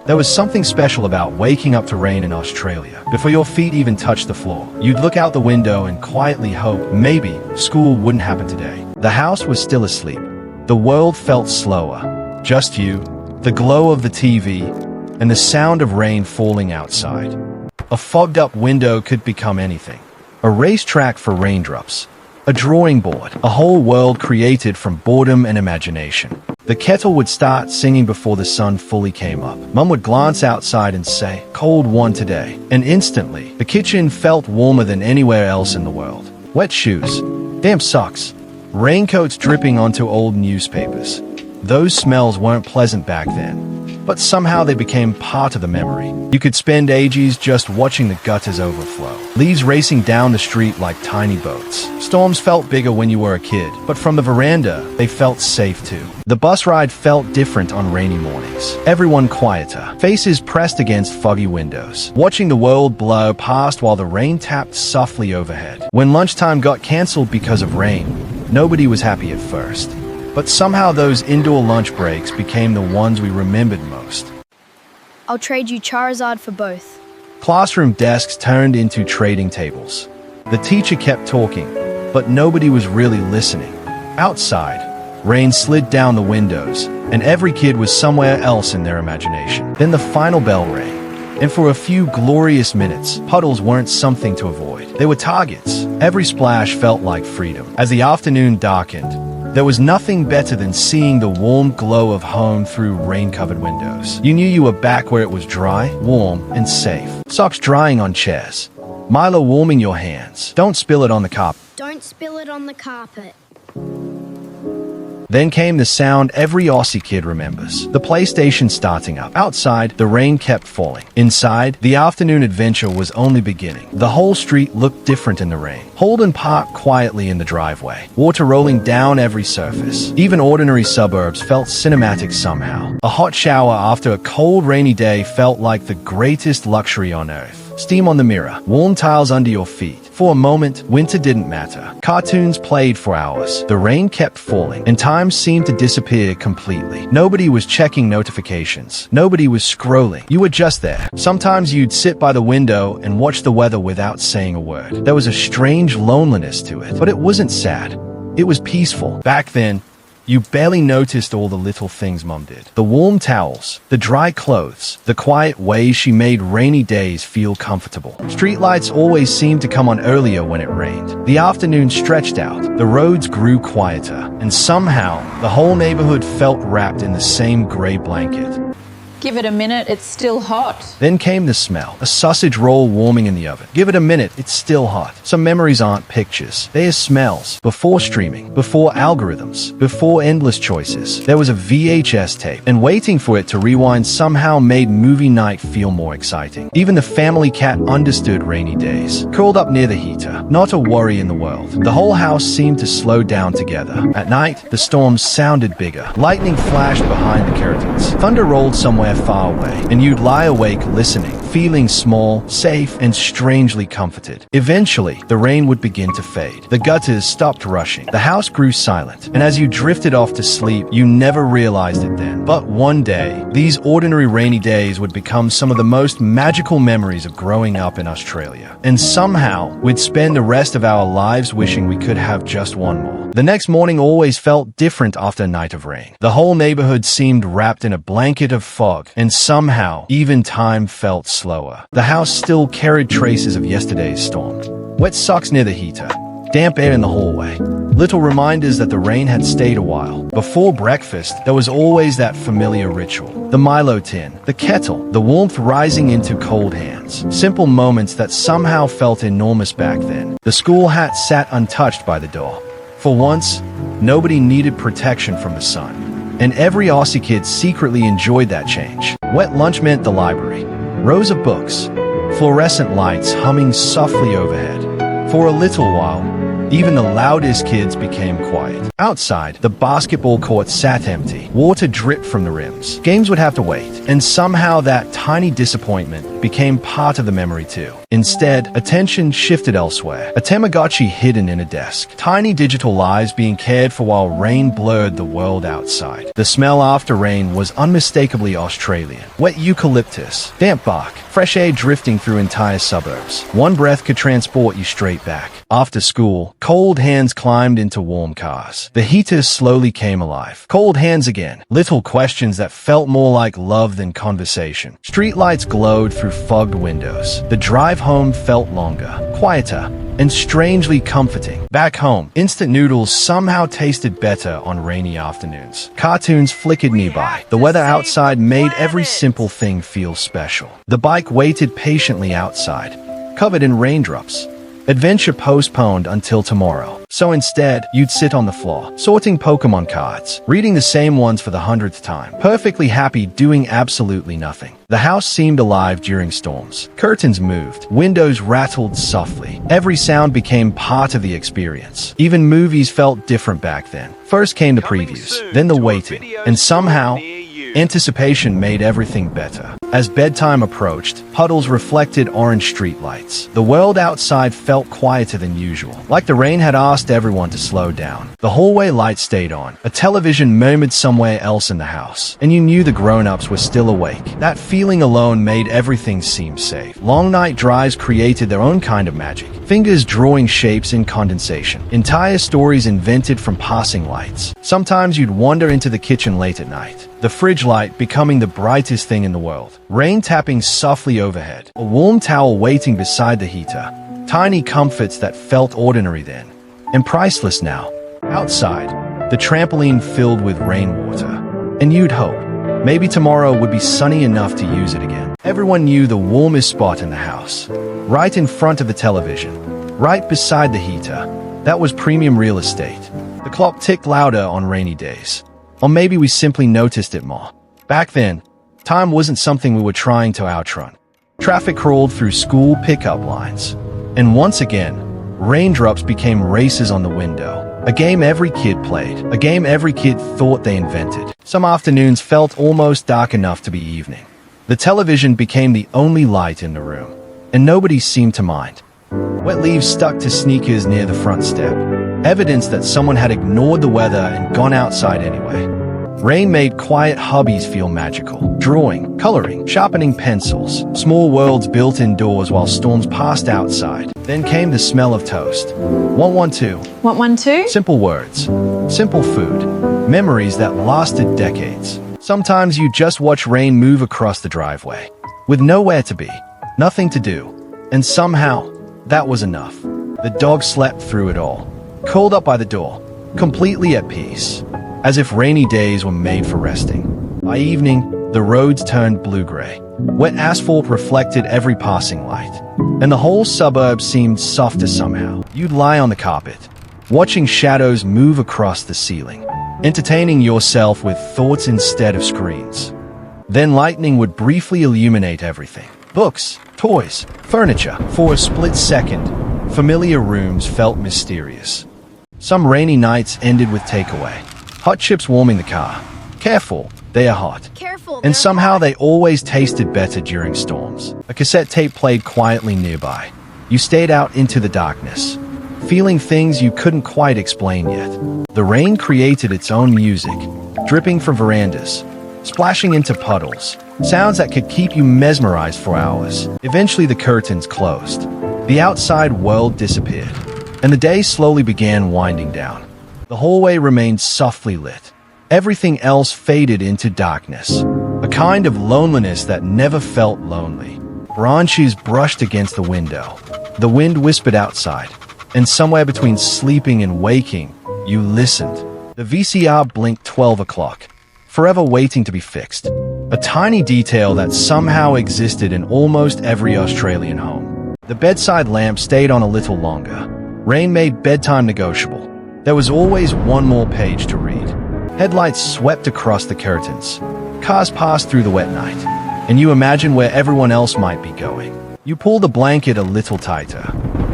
There was something special about waking up to rain in Australia. Before your feet even touched the floor, you'd look out the window and quietly hope maybe school wouldn't happen today. The house was still asleep. The world felt slower. Just you, the glow of the TV, and the sound of rain falling outside. A fogged-up window could become anything. A racetrack for raindrops. A drawing board. A whole world created from boredom and imagination. The kettle would start singing before the sun fully came up. Mum would glance outside and say, "Cold one today." And instantly, the kitchen felt warmer than anywhere else in the world. Wet shoes, damp socks, raincoats dripping onto old newspapers. Those smells weren't pleasant back then, but somehow they became part of the memory. You could spend ages just watching the gutters overflow. Leaves racing down the street like tiny boats. Storms felt bigger when you were a kid, but from the veranda, they felt safe too. The bus ride felt different on rainy mornings. Everyone quieter, faces pressed against foggy windows, watching the world blow past while the rain tapped softly overhead. When lunchtime got cancelled because of rain, nobody was happy at first. But somehow those indoor lunch breaks became the ones we remembered most. I'll trade you Charizard for both. Classroom desks turned into trading tables. The teacher kept talking, but nobody was really listening. Outside, rain slid down the windows, and every kid was somewhere else in their imagination. Then the final bell rang, and for a few glorious minutes, puddles weren't something to avoid. They were targets. Every splash felt like freedom. As the afternoon darkened, there was nothing better than seeing the warm glow of home through rain-covered windows. You knew you were back where it was dry, warm, and safe. Socks drying on chairs. Milo warming your hands. Don't spill it on the carpet. Don't spill it on the carpet. Then came the sound every Aussie kid remembers. The PlayStation starting up. Outside, the rain kept falling. Inside, the afternoon adventure was only beginning. The whole street looked different in the rain. Holden parked quietly in the driveway. Water rolling down every surface. Even ordinary suburbs felt cinematic somehow. A hot shower after a cold, rainy day felt like the greatest luxury on earth. Steam on the mirror. Warm tiles under your feet. For a moment, winter didn't matter. Cartoons played for hours. The rain kept falling, and time seemed to disappear completely. Nobody was checking notifications. Nobody was scrolling. You were just there. Sometimes you'd sit by the window and watch the weather without saying a word. There was a strange loneliness to it, but it wasn't sad. It was peaceful. Back then, you barely noticed all the little things Mum did. The warm towels, the dry clothes, the quiet ways she made rainy days feel comfortable. Streetlights always seemed to come on earlier when it rained. The afternoon stretched out, the roads grew quieter, and somehow the whole neighborhood felt wrapped in the same gray blanket. Give it a minute, it's still hot. Then came the smell, a sausage roll warming in the oven. Give it a minute, it's still hot. Some memories aren't pictures, they are smells. Before streaming, before algorithms, before endless choices, there was a VHS tape, and waiting for it to rewind somehow made movie night feel more exciting. Even the family cat understood rainy days. Curled up near the heater, not a worry in the world. The whole house seemed to slow down together. At night, the storms sounded bigger. Lightning flashed behind the curtains. Thunder rolled somewhere far away, and you'd lie awake listening, feeling small, safe, and strangely comforted. Eventually, the rain would begin to fade. The gutters stopped rushing. The house grew silent, and as you drifted off to sleep, you never realized it then. But one day, these ordinary rainy days would become some of the most magical memories of growing up in Australia. And somehow, we'd spend the rest of our lives wishing we could have just one more. The next morning always felt different after a night of rain. The whole neighborhood seemed wrapped in a blanket of fog, and somehow, even time felt slower. The house still carried traces of yesterday's storm. Wet socks near the heater, damp air in the hallway, little reminders that the rain had stayed a while. Before breakfast, there was always that familiar ritual. The Milo tin, the kettle, the warmth rising into cold hands. Simple moments that somehow felt enormous back then. The school hat sat untouched by the door. For once, nobody needed protection from the sun. And every Aussie kid secretly enjoyed that change. Wet lunch meant the library. Rows of books. Fluorescent lights humming softly overhead. For a little while, even the loudest kids became quiet. Outside, the basketball court sat empty. Water dripped from the rims. Games would have to wait. And somehow that tiny disappointment became part of the memory too. Instead, attention shifted elsewhere. A Tamagotchi hidden in a desk. Tiny digital lives being cared for while rain blurred the world outside. The smell after rain was unmistakably Australian. Wet eucalyptus, damp bark, fresh air drifting through entire suburbs. One breath could transport you straight back. After school, cold hands climbed into warm cars. The heaters slowly came alive. Cold hands again. Little questions that felt more like love than conversation. Streetlights glowed through fogged windows. The drive home felt longer, quieter, and strangely comforting. Back home, instant noodles somehow tasted better on rainy afternoons. Cartoons flickered nearby. The weather outside made every simple thing feel special. The bike waited patiently outside, covered in raindrops. Adventure postponed until tomorrow. So instead, you'd sit on the floor, sorting Pokemon cards, reading the same ones for the 100th time, perfectly happy doing absolutely nothing. The house seemed alive during storms. Curtains moved, windows rattled softly. Every sound became part of the experience. Even movies felt different back then. First came the previews, then the waiting, and somehow, anticipation made everything better. As bedtime approached, puddles reflected orange streetlights. The world outside felt quieter than usual, like the rain had asked everyone to slow down. The hallway light stayed on. A television murmured somewhere else in the house, and you knew the grown-ups were still awake. That feeling alone made everything seem safe. Long night drives created their own kind of magic. Fingers drawing shapes in condensation. Entire stories invented from passing lights. Sometimes you'd wander into the kitchen late at night, the fridge light becoming the brightest thing in the world. Rain tapping softly overhead. A warm towel waiting beside the heater. Tiny comforts that felt ordinary then, and priceless now. Outside, the trampoline filled with rainwater. And you'd hope, maybe tomorrow would be sunny enough to use it again. Everyone knew the warmest spot in the house. Right in front of the television. Right beside the heater. That was premium real estate. The clock ticked louder on rainy days. Or maybe we simply noticed it more. Back then, time wasn't something we were trying to outrun. Traffic crawled through school pickup lines. And once again, raindrops became races on the window. A game every kid played. A game every kid thought they invented. Some afternoons felt almost dark enough to be evening. The television became the only light in the room, and nobody seemed to mind. Wet leaves stuck to sneakers near the front step. Evidence that someone had ignored the weather and gone outside anyway. Rain made quiet hobbies feel magical. Drawing, coloring, sharpening pencils. Small worlds built indoors while storms passed outside. Then came the smell of toast. 112. Want one too? Simple words. Simple food. Memories that lasted decades. Sometimes you just watch rain move across the driveway. With nowhere to be. Nothing to do. And somehow, that was enough. The dog slept through it all. Curled up by the door. Completely at peace. As if rainy days were made for resting. By evening, the roads turned blue-gray. Wet asphalt reflected every passing light. And the whole suburb seemed softer somehow. You'd lie on the carpet, watching shadows move across the ceiling, entertaining yourself with thoughts instead of screens. Then lightning would briefly illuminate everything. Books, toys, furniture. For a split second, familiar rooms felt mysterious. Some rainy nights ended with takeaway. Hot chips warming the car. Careful, they are hot. Careful. And somehow they always tasted better during storms. A cassette tape played quietly nearby. You stayed out into the darkness, feeling things you couldn't quite explain yet. The rain created its own music, dripping from verandas, splashing into puddles, sounds that could keep you mesmerized for hours. Eventually the curtains closed. The outside world disappeared, and the day slowly began winding down. The hallway remained softly lit. Everything else faded into darkness, a kind of loneliness that never felt lonely. Branches brushed against the window. The wind whispered outside, and somewhere between sleeping and waking, you listened. The VCR blinked 12 o'clock, forever waiting to be fixed. A tiny detail that somehow existed in almost every Australian home. The bedside lamp stayed on a little longer. Rain made bedtime negotiable. There was always one more page to read. Headlights swept across the curtains. Cars passed through the wet night, and you imagine where everyone else might be going. You pulled the blanket a little tighter.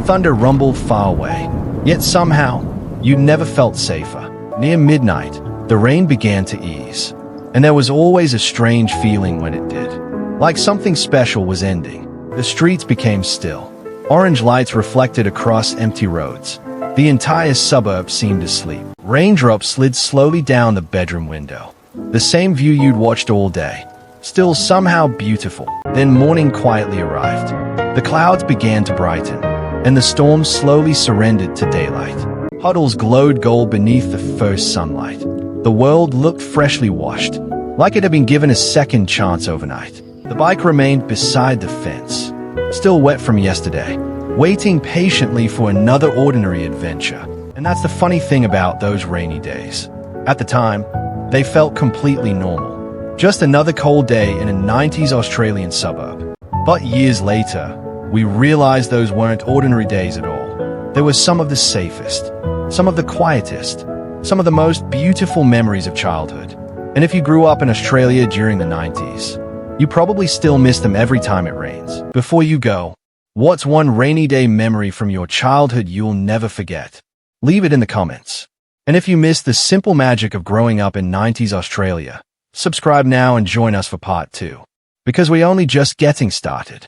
Thunder rumbled far away, yet somehow, you never felt safer. Near midnight, the rain began to ease, and there was always a strange feeling when it did, like something special was ending. The streets became still. Orange lights reflected across empty roads. The entire suburb seemed asleep. Raindrops slid slowly down the bedroom window. The same view you'd watched all day. Still somehow beautiful. Then morning quietly arrived. The clouds began to brighten, and the storm slowly surrendered to daylight. Puddles glowed gold beneath the first sunlight. The world looked freshly washed, like it had been given a second chance overnight. The bike remained beside the fence, still wet from yesterday, waiting patiently for another ordinary adventure. And that's the funny thing about those rainy days. At the time, they felt completely normal. Just another cold day in a 90s Australian suburb. But years later, we realized those weren't ordinary days at all. They were some of the safest, some of the quietest, some of the most beautiful memories of childhood. And if you grew up in Australia during the 90s, you probably still miss them every time it rains. Before you go, what's one rainy day memory from your childhood you'll never forget? Leave it in the comments. And if you miss the simple magic of growing up in 90s Australia, subscribe now and join us for part 2. Because we're only just getting started.